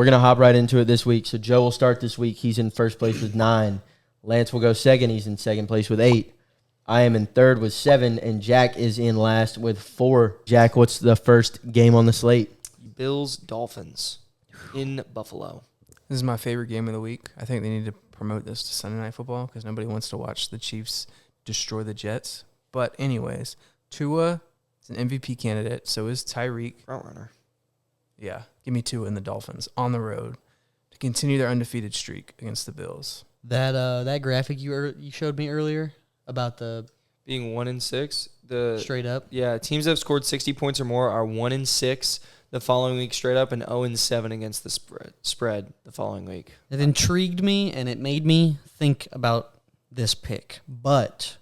we're going to hop right into it this week. So Joe will start this week. He's in first place with 9. Lance will go second. He's in second place with 8. I am in third with 7, and Jack is in last with 4. Jack, what's the first game on the slate? Bills, Dolphins in Buffalo. This is my favorite game of the week. I think they need to promote this to Sunday Night Football because nobody wants to watch the Chiefs destroy the Jets. But anyways, Tua is an MVP candidate. So is Tyreek. Front runner. Yeah, give me Tua and the Dolphins on the road to continue their undefeated streak against the Bills. That graphic you showed me earlier about the being 1-6. Straight up. Yeah, teams that have scored 60 points or more are 1-6 the following week straight up, and 0-7 against the spread the following week. It intrigued me, and it made me think about this pick. But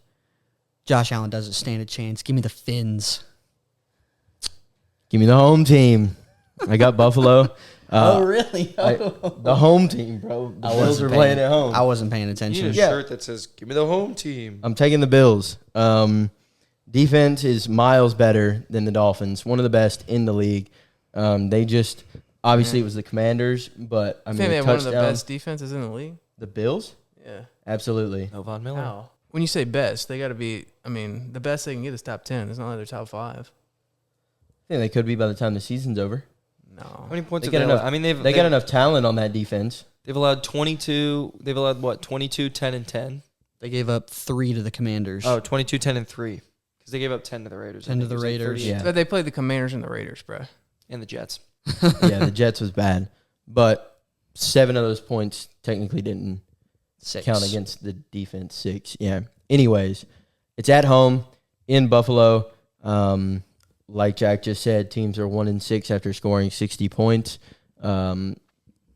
Josh Allen doesn't stand a chance. Give me the Fins. Give me the home team. I got Buffalo. Oh, really? The home team, bro. The Bills are playing at home. I wasn't paying You attention. need a shirt that says, give me the home team. I'm taking the Bills. Defense is miles better than the Dolphins. One of the best in the league. They just, obviously it was the Commanders, but I I mean, think they have touchdown. one of the best defenses in the league. The Bills? Yeah. Absolutely. No Von Miller. How? When you say best, they got to be, the best they can get is top 10. It's not like they're top 5. I think they could be by the time the season's over. No. How many points They have got they allowed? enough. They got enough talent on that defense. They've allowed 22. They've allowed, what, 22, 10, and 10? They gave up 3 to the Commanders. Oh, 22, 10, and 3. Because they gave up 10 to the Raiders. 10 to the Raiders. Yeah. But they played the Commanders and the Raiders, bro. And the Jets. Yeah, the Jets was bad. But 7 of those points technically didn't 6. count against the defense. 6, yeah. Anyways, it's at home in Buffalo. Like Jack just said, teams are 1-6 after scoring 60 points. I'm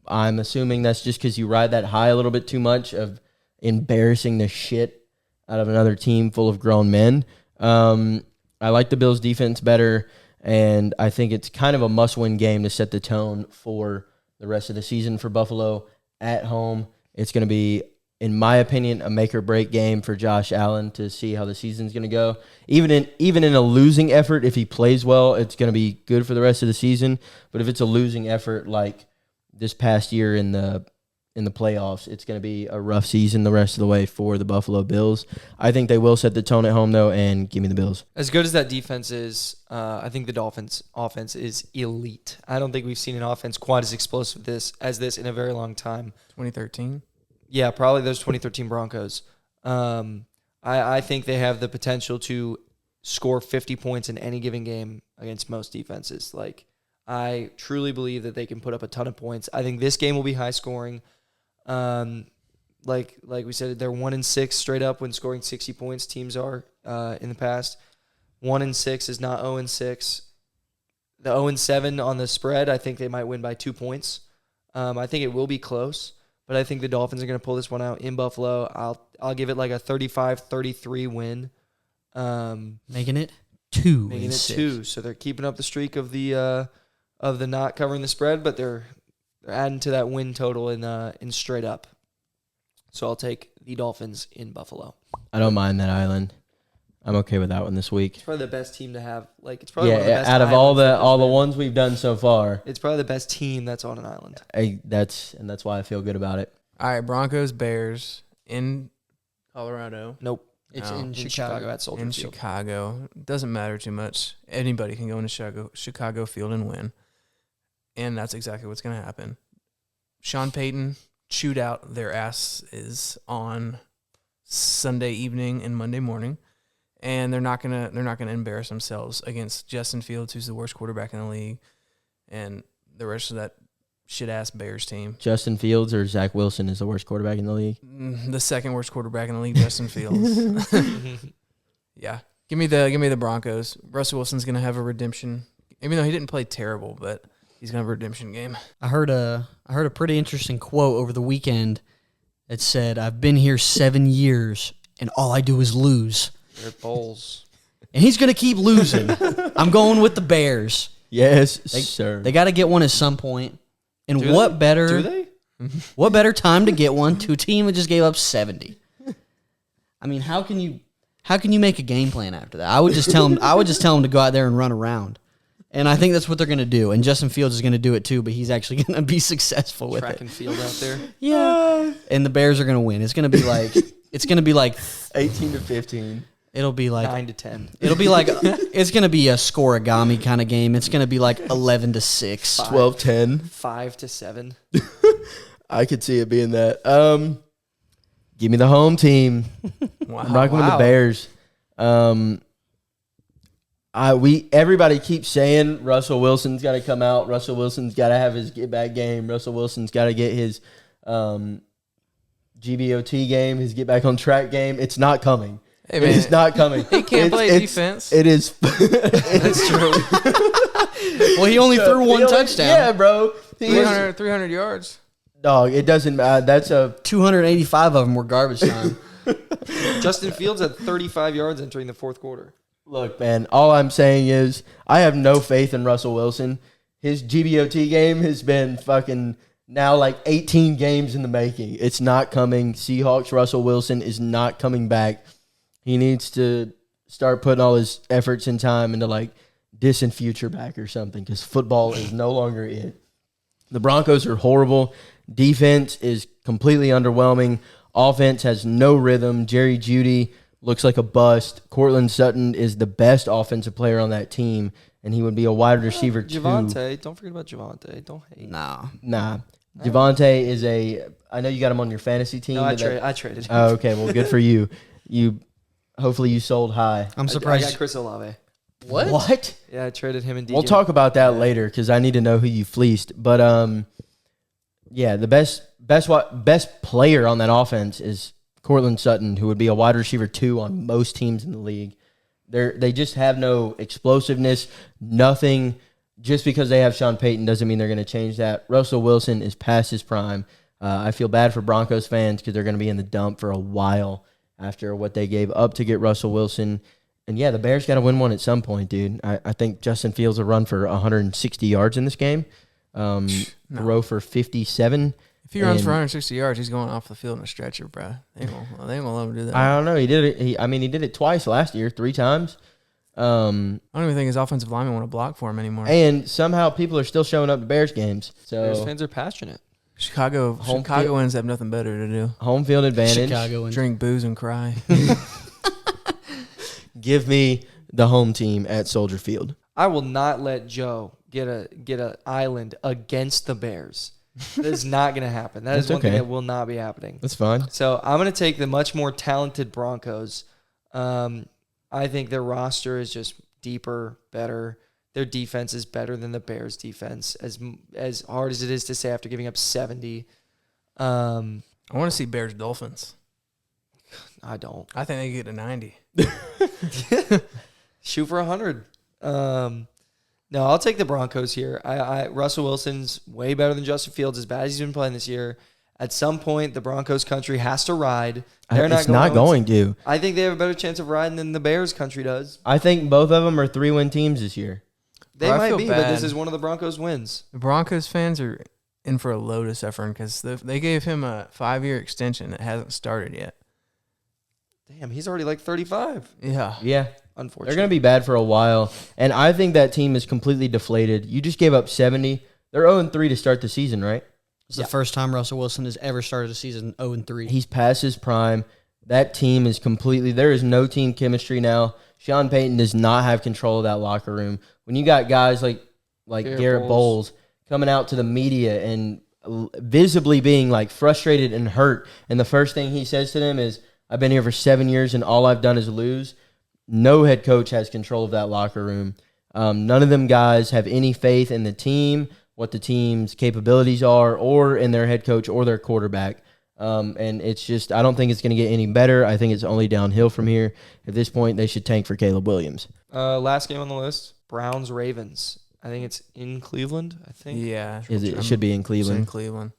assuming that's just because you ride that high a little bit too much of embarrassing the shit out of another team full of grown men. I like the Bills' defense better, and I think it's kind of a must-win game to set the tone for the rest of the season for Buffalo at home. It's going to be, in my opinion, a make-or-break game for Josh Allen to see how the season's going to go. Even in a losing effort, if he plays well, it's going to be good for the rest of the season. But if it's a losing effort like this past year in the playoffs, it's going to be a rough season the rest of the way for the Buffalo Bills. I think they will set the tone at home, though, and give me the Bills. As good as that defense is, I think the Dolphins' offense is elite. I don't think we've seen an offense quite as explosive as this in a very long time. 2013? Yeah, probably those 2013 Broncos. I think they have the potential to score 50 points in any given game against most defenses. Like, I truly believe that they can put up a ton of points. I think this game will be high scoring. Like we said, they're 1-6 straight up when scoring 60 points. Teams are in the past. 1-6 is not 0-6. The 0-7 on the spread, I think they might win by 2 points. I think it will be close, but I think the Dolphins are going to pull this one out in Buffalo. I'll give it like a 35-33 win. Making it 2. Making it 2. So they're keeping up the streak of the not covering the spread, but they're adding to that win total in straight up. So I'll take the Dolphins in Buffalo. I don't mind that island. I'm okay with that one this week. It's probably the best team to have. Like, it's probably one of the best out of all the islands ones we've done so far. It's probably the best team that's on an island. That's why I feel good about it. All right, Broncos, Bears in Colorado. Nope. It's No. in Chicago. at Soldier In Field. Chicago. Doesn't matter too much. Anybody can go into Chicago Field and win. And that's exactly what's going to happen. Sean Payton chewed out their asses on Sunday evening and Monday morning. And they're not gonna embarrass themselves against Justin Fields, who's the worst quarterback in the league, and the rest of that shit-ass Bears team. Justin Fields or Zach Wilson is the worst quarterback in the league? The second worst quarterback in the league, Justin Fields. Yeah. Give me the Broncos. Russell Wilson's gonna have a redemption. Even though he didn't play terrible, but he's gonna have a redemption game. I heard a pretty interesting quote over the weekend that said, "I've been here 7 years, and all I do is lose." They're Bulls. And he's going to keep losing. I'm going with the Bears. Yes, sir. They got to get one at some point. And Do what better time to get one to a team that just gave up 70? I mean, how can you make a game plan after that? I would just tell them to go out there and run around. And I think that's what they're going to do. And Justin Fields is going to do it too, but he's actually going to be successful with Track it. and field out there. Yeah. And the Bears are going to win. It's going to be like 18-15. It'll be like 9-10. It'll be like it's going to be a scoreagami kind of game. It's going to be like 11-6. 12-10. 5-7. I could see it being that. Give me the home team. Wow. I'm rocking with the Bears. Everybody keeps saying Russell Wilson's got to come out. Russell Wilson's got to have his get back game. Russell Wilson's got to get his GBOT game, his get back on track game. It's not coming. Hey, man. It's not coming. He can't play defense. It is. That's true. Well, he only threw one touchdown. Yeah, bro. 300 yards. Dog, it doesn't. That's a 285 of them were garbage time. Justin Fields had 35 yards entering the fourth quarter. look, man. All I'm saying is I have no faith in Russell Wilson. His GBOT game has been fucking now like 18 games in the making. It's not coming. Seahawks Russell Wilson is not coming back. He needs to start putting all his efforts and time into like distant future back or something because football is no longer it. The Broncos are horrible. Defense is completely underwhelming. Offense has no rhythm. Jerry Jeudy looks like a bust. Courtland Sutton is the best offensive player on that team, and he would be a wide receiver too. Javonte. Don't forget about Javonte. Don't hate. Nah. Javonte is a – I know you got him on your fantasy team. No, I traded him. Oh, okay. Well, good for you. Hopefully you sold high. I'm I surprised. got Chris Olave. What? Yeah, I traded him and DJ. We'll talk about that later because I need to know who you fleeced. But yeah, the best player on that offense is Courtland Sutton, who would be a wide receiver 2 on most teams in the league. They just have no explosiveness, nothing. Just because they have Sean Payton doesn't mean they're going to change that. Russell Wilson is past his prime. I feel bad for Broncos fans because they're going to be in the dump for a while after what they gave up to get Russell Wilson. And, yeah, the Bears got to win one at some point, dude. I think Justin Fields will run for 160 yards in this game, throw for 57. If he runs for 160 yards, he's going off the field in a stretcher, bro. They ain't gonna let him do that. I don't know. He did it. He did it twice last year, 3 times. I don't even think his offensive linemen want to block for him anymore. And somehow people are still showing up to Bears games. So Bears fans are passionate. Chicagoans have nothing better to do. Home field advantage. Chicagoans. Drink booze and cry. Give me the home team at Soldier Field. I will not let Joe get a island against the Bears. That is not going to happen. That is one thing that will not be happening. That's fine. So I'm going to take the much more talented Broncos. I think their roster is just deeper, better. Their defense is better than the Bears' defense, as hard as it is to say after giving up 70. I want to see Bears Dolphins. I don't. I think they get to 90. Shoot for 100. No, I'll take the Broncos here. Russell Wilson's way better than Justin Fields, as bad as he's been playing this year. At some point, the Broncos country has to ride. It's not going to. I think they have a better chance of riding than the Bears country does. I think both of them are 3-win teams this year. They Well, I might feel be, but this bad. is one of the Broncos' wins. The Broncos fans are in for a load of suffering because they gave him a 5-year extension that hasn't started yet. Damn, he's already like 35. Yeah. Yeah. Unfortunately. They're going to be bad for a while. And I think that team is completely deflated. You just gave up 70. They're 0-3 to start the season, right? It's the first time Russell Wilson has ever started a season 0-3. He's past his prime. That team is completely – there is no team chemistry now. Sean Payton does not have control of that locker room. When you got guys like Garrett Bowles coming out to the media and visibly being like frustrated and hurt, and the first thing he says to them is, I've been here for 7 years and all I've done is lose. No head coach has control of that locker room. None of them guys have any faith in the team, what the team's capabilities are, or in their head coach or their quarterback. And it's just, I don't think it's going to get any better. I think it's only downhill from here. At this point, they should tank for Caleb Williams. Last game on the list, Browns-Ravens. I think it's in Cleveland, I think. Yeah. It should be in It's Cleveland. in Cleveland.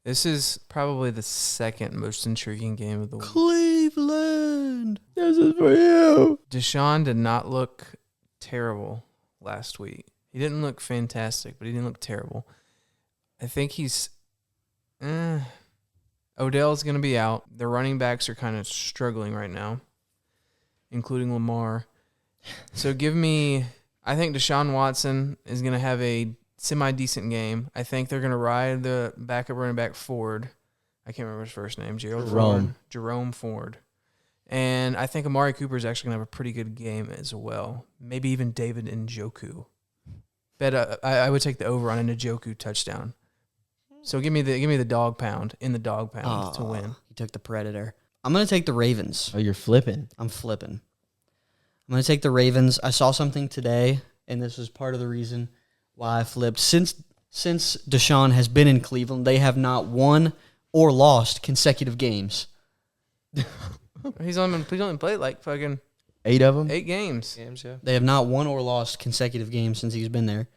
This is probably the second most intriguing game of the week. Cleveland. This is for you. Deshaun did not look terrible last week. He didn't look fantastic, but he didn't look terrible. I think he's Odell's going to be out. The running backs are kind of struggling right now, including Lamar. So give me I think Deshaun Watson is going to have a semi-decent game. I think they're going to ride the backup running back Ford. I can't remember his first name. Jerome Ford. And I think Amari Cooper is actually going to have a pretty good game as well. Maybe even David Njoku. Bet I would take the over on a Njoku touchdown. So give me the dog pound to win. You took the Predator. I'm going to take the Ravens. Oh, you're flipping. I'm flipping. I'm going to take the Ravens. I saw something today, and this was part of the reason why I flipped. Since Deshaun has been in Cleveland, they have not won or lost consecutive games. He's only played like fucking 8 of them? 8 games. Yeah. They have not won or lost consecutive games since he's been there.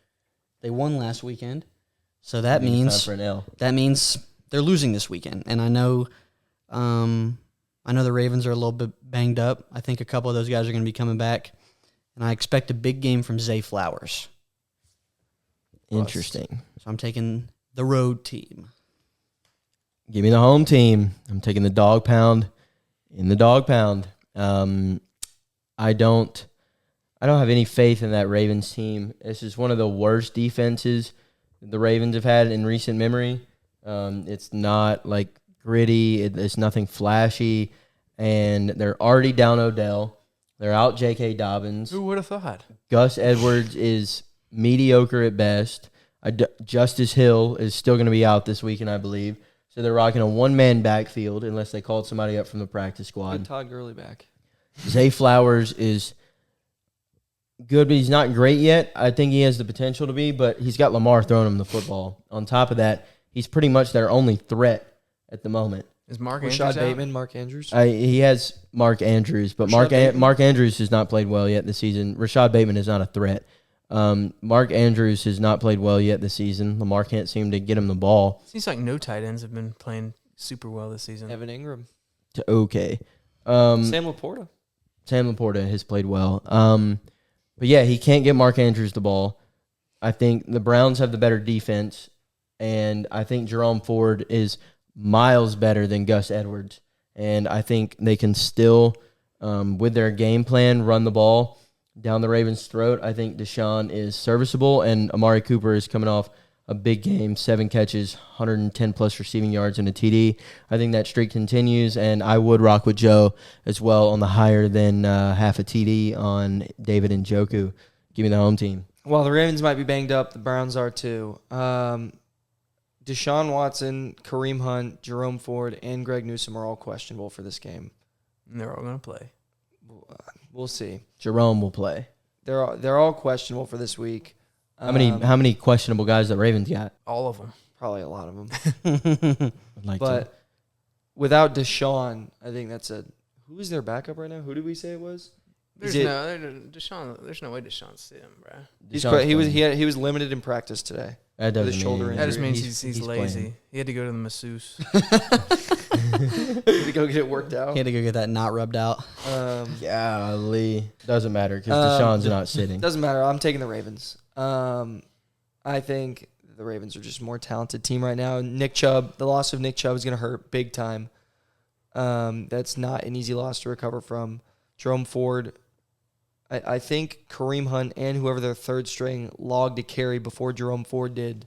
They won last weekend, so that means for an L. that means they're losing this weekend. And I know the Ravens are a little bit banged up. I think a couple of those guys are going to be coming back, and I expect a big game from Zay Flowers. Interesting. So I'm taking the road team. Give me the home team. I'm taking the dog pound in the dog pound. I don't have any faith in that Ravens team. This is one of the worst defenses the Ravens have had in recent memory. It's not like gritty. It's nothing flashy, and they're already down Odell. They're out J.K. Dobbins. Who would have thought? Gus Edwards is mediocre at best. Justice Hill is still going to be out this weekend, I believe. So they're rocking a one-man backfield unless they called somebody up from the practice squad. Todd Gurley back. Zay Flowers is good, but he's not great yet. I think he has the potential to be, but he's got Lamar throwing him the football. On top of that, he's pretty much their only threat at the moment. Is Mark Rashad Andrews Bateman, Mark Andrews. He has Mark Andrews, but Mark Andrews has not played well yet this season. Rashad Bateman is not a threat. Mark Andrews has not played well yet this season. Lamar can't seem to get him the ball. Seems like no tight ends have been playing super well this season. Evan Ingram. Okay. Sam Laporta. Sam Laporta has played well. But yeah, he can't get Mark Andrews the ball. I think the Browns have the better defense, and I think Jerome Ford is miles better than Gus Edwards. And I think they can still, with their game plan, run the ball down the Ravens' throat. I think Deshaun is serviceable, and Amari Cooper is coming off a big game, 7 catches, 110-plus receiving yards, and a TD. I think that streak continues, and I would rock with Joe as well on the higher than half a TD on David Njoku. Give me the home team. While the Ravens might be banged up, the Browns are too. Deshaun Watson, Kareem Hunt, Jerome Ford, and Greg Newsome are all questionable for this game. And they're all going to play. We'll see. Jerome will play. They're all questionable for this week. How many questionable guys that Ravens got? All of them. Probably a lot of them. But without Deshaun, I think that's who is their backup right now? Who did we say it was? There's no way Deshaun's sitting, He bro. was limited in practice today. That doesn't with a shoulder mean That injury. just means he's lazy. playing. He had to go to the masseuse. Need to go get it worked out. He had to go get that knot rubbed out. Golly. Doesn't matter because Deshaun's not sitting. Doesn't matter. I'm taking the Ravens. I think the Ravens are just a more talented team right now. Nick Chubb, the loss of Nick Chubb is going to hurt big time. That's not an easy loss to recover from. Jerome Ford, I think Kareem Hunt and whoever their third string logged a carry before Jerome Ford did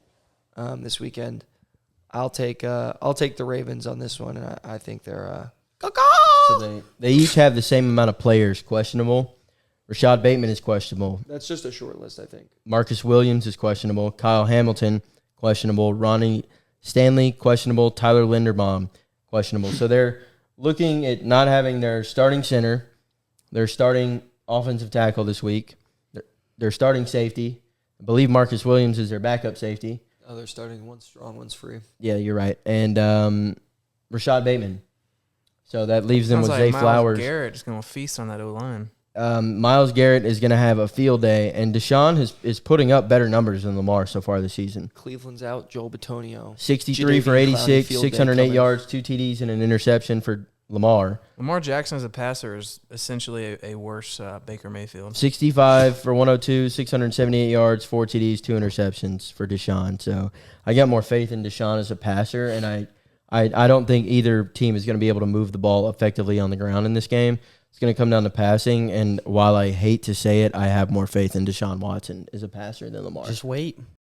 this weekend. I'll take the Ravens on this one, and I think they're So they each have the same amount of players questionable. Rashad Bateman is questionable. That's just a short list, I think. Marcus Williams is questionable. Kyle Hamilton, questionable. Ronnie Stanley, questionable. Tyler Linderbaum, questionable. So they're looking at not having their starting center, their starting offensive tackle this week, their starting safety. I believe Marcus Williams is their backup safety. Oh, they're starting one strong, one's free. Yeah, you're right. And Rashad Bateman. So that leaves them Sounds with like Zay Myles Flowers. Garrett is going to feast on that O-line. Myles Garrett is going to have a field day, and Deshaun is putting up better numbers than Lamar so far this season. Cleveland's out. Joel Batonio. 63 for 86, 608 yards, 2 TDs, and an interception for Lamar. Lamar Jackson as a passer is essentially a worse Baker Mayfield. 65 for 102, 678 yards, 4 TDs, 2 interceptions for Deshaun. So I got more faith in Deshaun as a passer, and I don't think either team is going to be able to move the ball effectively on the ground in this game. It's going to come down to passing, and while I hate to say it, I have more faith in Deshaun Watson as a passer than Lamar. Just wait.